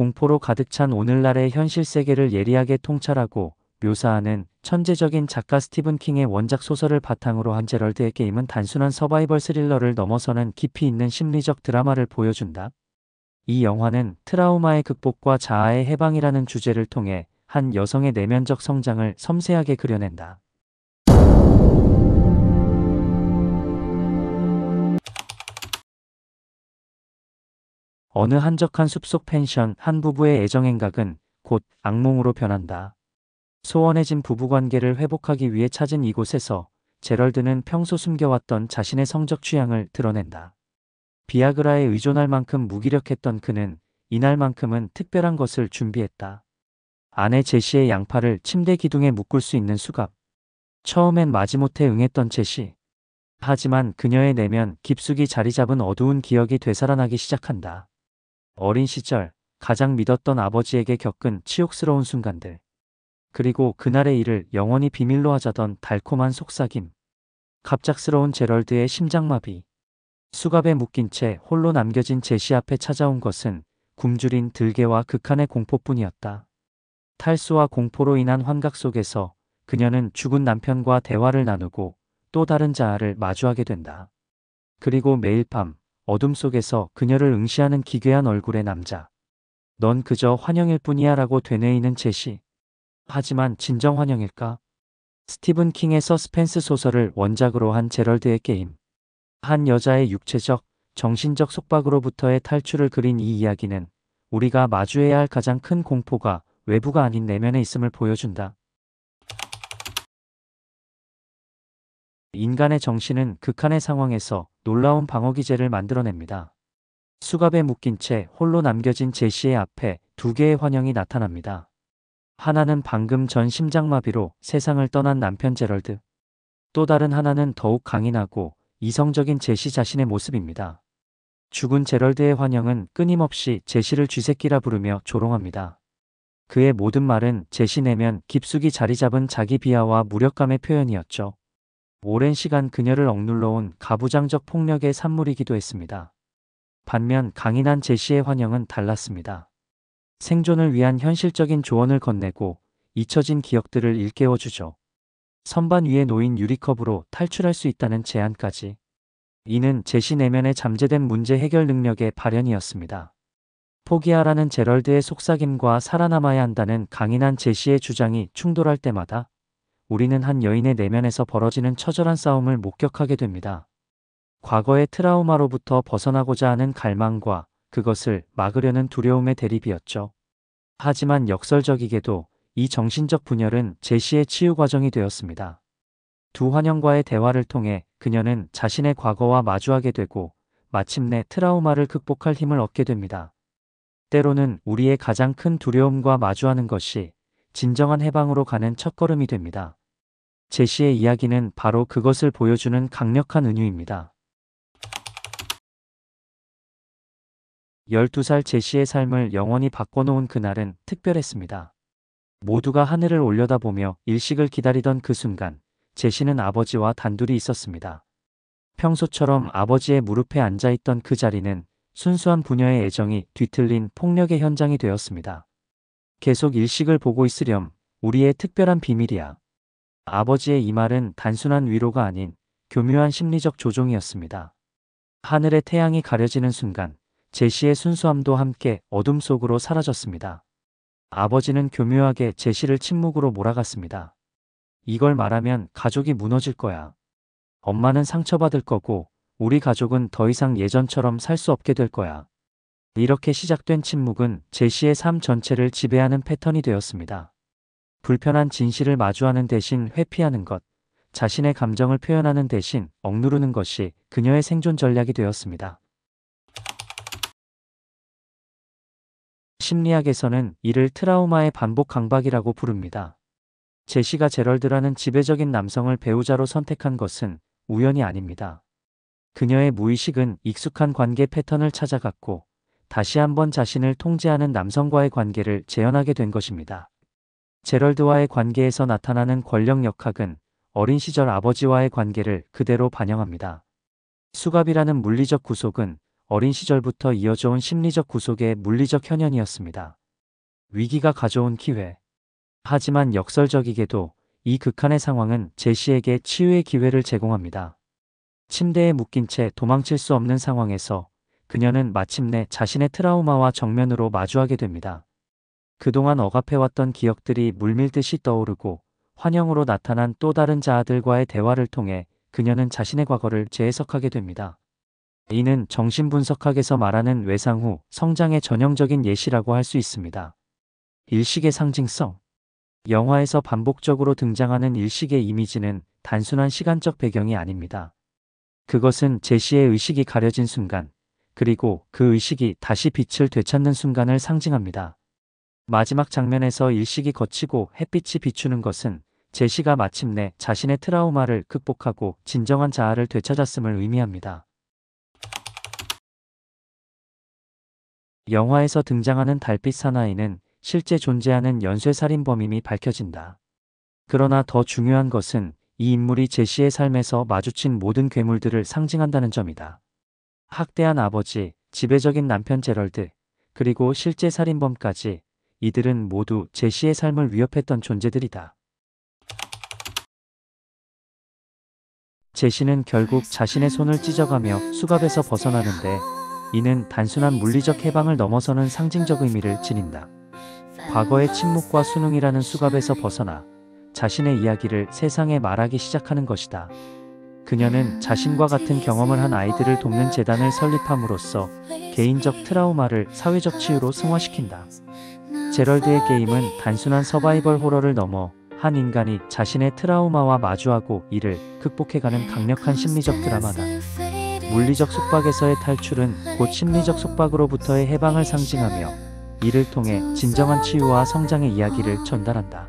공포로 가득 찬 오늘날의 현실 세계를 예리하게 통찰하고 묘사하는 천재적인 작가 스티븐 킹의 원작 소설을 바탕으로 한 제럴드의 게임은 단순한 서바이벌 스릴러를 넘어서는 깊이 있는 심리적 드라마를 보여준다. 이 영화는 트라우마의 극복과 자아의 해방이라는 주제를 통해 한 여성의 내면적 성장을 섬세하게 그려낸다. 어느 한적한 숲속 펜션 한 부부의 애정행각은 곧 악몽으로 변한다. 소원해진 부부관계를 회복하기 위해 찾은 이곳에서 제럴드는 평소 숨겨왔던 자신의 성적 취향을 드러낸다. 비아그라에 의존할 만큼 무기력했던 그는 이날만큼은 특별한 것을 준비했다. 아내 제시의 양팔을 침대 기둥에 묶을 수 있는 수갑. 처음엔 마지못해 응했던 제시. 하지만 그녀의 내면 깊숙이 자리 잡은 어두운 기억이 되살아나기 시작한다. 어린 시절 가장 믿었던 아버지에게 겪은 치욕스러운 순간들. 그리고 그날의 일을 영원히 비밀로 하자던 달콤한 속삭임. 갑작스러운 제럴드의 심장마비. 수갑에 묶인 채 홀로 남겨진 제시 앞에 찾아온 것은 굶주린 들개와 극한의 공포뿐이었다. 탈수와 공포로 인한 환각 속에서 그녀는 죽은 남편과 대화를 나누고 또 다른 자아를 마주하게 된다. 그리고 매일 밤 어둠 속에서 그녀를 응시하는 기괴한 얼굴의 남자. 넌 그저 환영일 뿐이야 라고 되뇌이는 제시. 하지만 진정 환영일까? 스티븐 킹의 서스펜스 소설을 원작으로 한 제럴드의 게임. 한 여자의 육체적, 정신적 속박으로부터의 탈출을 그린 이 이야기는 우리가 마주해야 할 가장 큰 공포가 외부가 아닌 내면에 있음을 보여준다. 인간의 정신은 극한의 상황에서 놀라운 방어기제를 만들어냅니다. 수갑에 묶인 채 홀로 남겨진 제시의 앞에 두 개의 환영이 나타납니다. 하나는 방금 전 심장마비로 세상을 떠난 남편 제럴드. 또 다른 하나는 더욱 강인하고 이성적인 제시 자신의 모습입니다. 죽은 제럴드의 환영은 끊임없이 제시를 쥐새끼라 부르며 조롱합니다. 그의 모든 말은 제시 내면 깊숙이 자리 잡은 자기 비하와 무력감의 표현이었죠. 오랜 시간 그녀를 억눌러온 가부장적 폭력의 산물이기도 했습니다. 반면 강인한 제시의 환영은 달랐습니다. 생존을 위한 현실적인 조언을 건네고 잊혀진 기억들을 일깨워주죠. 선반 위에 놓인 유리컵으로 탈출할 수 있다는 제안까지. 이는 제시 내면에 잠재된 문제 해결 능력의 발현이었습니다. 포기하라는 제럴드의 속삭임과 살아남아야 한다는 강인한 제시의 주장이 충돌할 때마다 우리는 한 여인의 내면에서 벌어지는 처절한 싸움을 목격하게 됩니다. 과거의 트라우마로부터 벗어나고자 하는 갈망과 그것을 막으려는 두려움의 대립이었죠. 하지만 역설적이게도 이 정신적 분열은 제시의 치유 과정이 되었습니다. 두 환영과의 대화를 통해 그녀는 자신의 과거와 마주하게 되고 마침내 트라우마를 극복할 힘을 얻게 됩니다. 때로는 우리의 가장 큰 두려움과 마주하는 것이 진정한 해방으로 가는 첫걸음이 됩니다. 제시의 이야기는 바로 그것을 보여주는 강력한 은유입니다. 12살 제시의 삶을 영원히 바꿔놓은 그날은 특별했습니다. 모두가 하늘을 올려다보며 일식을 기다리던 그 순간 제시는 아버지와 단둘이 있었습니다. 평소처럼 아버지의 무릎에 앉아있던 그 자리는 순수한 부녀의 애정이 뒤틀린 폭력의 현장이 되었습니다. 계속 일식을 보고 있으렴. 우리의 특별한 비밀이야. 아버지의 이 말은 단순한 위로가 아닌 교묘한 심리적 조종이었습니다. 하늘의 태양이 가려지는 순간 제시의 순수함도 함께 어둠 속으로 사라졌습니다. 아버지는 교묘하게 제시를 침묵으로 몰아갔습니다. 이걸 말하면 가족이 무너질 거야. 엄마는 상처받을 거고 우리 가족은 더 이상 예전처럼 살 수 없게 될 거야. 이렇게 시작된 침묵은 제시의 삶 전체를 지배하는 패턴이 되었습니다. 불편한 진실을 마주하는 대신 회피하는 것, 자신의 감정을 표현하는 대신 억누르는 것이 그녀의 생존 전략이 되었습니다. 심리학에서는 이를 트라우마의 반복 강박이라고 부릅니다. 제시가 제럴드라는 지배적인 남성을 배우자로 선택한 것은 우연이 아닙니다. 그녀의 무의식은 익숙한 관계 패턴을 찾아갔고 다시 한번 자신을 통제하는 남성과의 관계를 재현하게 된 것입니다. 제럴드와의 관계에서 나타나는 권력 역학은 어린 시절 아버지와의 관계를 그대로 반영합니다. 수갑이라는 물리적 구속은 어린 시절부터 이어져온 심리적 구속의 물리적 현현이었습니다. 위기가 가져온 기회. 하지만 역설적이게도 이 극한의 상황은 제시에게 치유의 기회를 제공합니다. 침대에 묶인 채 도망칠 수 없는 상황에서 그녀는 마침내 자신의 트라우마와 정면으로 마주하게 됩니다. 그동안 억압해왔던 기억들이 물밀듯이 떠오르고 환영으로 나타난 또 다른 자아들과의 대화를 통해 그녀는 자신의 과거를 재해석하게 됩니다. 이는 정신분석학에서 말하는 외상 후 성장의 전형적인 예시라고 할 수 있습니다. 일식의 상징성. 영화에서 반복적으로 등장하는 일식의 이미지는 단순한 시간적 배경이 아닙니다. 그것은 제시의 의식이 가려진 순간, 그리고 그 의식이 다시 빛을 되찾는 순간을 상징합니다. 마지막 장면에서 일식이 걷히고 햇빛이 비추는 것은 제시가 마침내 자신의 트라우마를 극복하고 진정한 자아를 되찾았음을 의미합니다. 영화에서 등장하는 달빛 사나이는 실제 존재하는 연쇄살인범임이 밝혀진다. 그러나 더 중요한 것은 이 인물이 제시의 삶에서 마주친 모든 괴물들을 상징한다는 점이다. 학대한 아버지, 지배적인 남편 제럴드, 그리고 실제 살인범까지 이들은 모두 제시의 삶을 위협했던 존재들이다. 제시는 결국 자신의 손을 찢어가며 수갑에서 벗어나는데 이는 단순한 물리적 해방을 넘어서는 상징적 의미를 지닌다. 과거의 침묵과 수능이라는 수갑에서 벗어나 자신의 이야기를 세상에 말하기 시작하는 것이다. 그녀는 자신과 같은 경험을 한 아이들을 돕는 재단을 설립함으로써 개인적 트라우마를 사회적 치유로 승화시킨다. 제럴드의 게임은 단순한 서바이벌 호러를 넘어 한 인간이 자신의 트라우마와 마주하고 이를 극복해가는 강력한 심리적 드라마다. 물리적 속박에서의 탈출은 곧 심리적 속박으로부터의 해방을 상징하며 이를 통해 진정한 치유와 성장의 이야기를 전달한다.